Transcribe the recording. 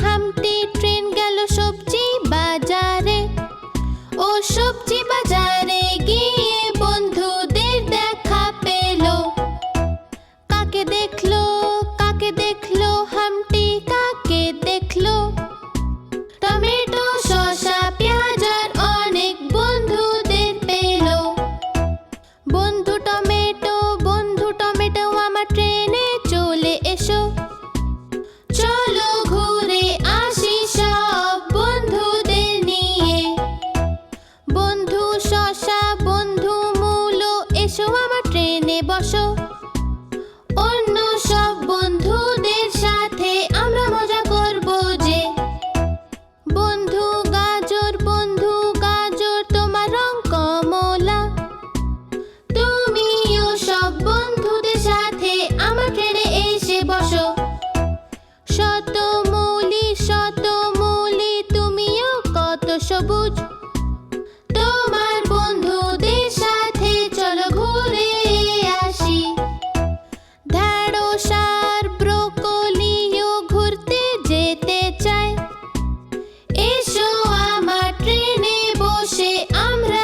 হামটি train গেল সবজি বাজারে। ও সবজি বাজারে গিয়ে বন্ধুদের দেখা পেল। কাকে দেখলো হামটি কাকে দেখলো। টমেটো শসা পেঁয়াজ আর অনেক বন্ধুদের পেল। বন্ধু টমেটো আমার ট্রেনে চলে এসো। চলো ঘুরে আসি সব বন্ধুদের নিয়ে। বন্ধু শসা বন্ধু মূলো এসো আমার ট্রেনে বসো।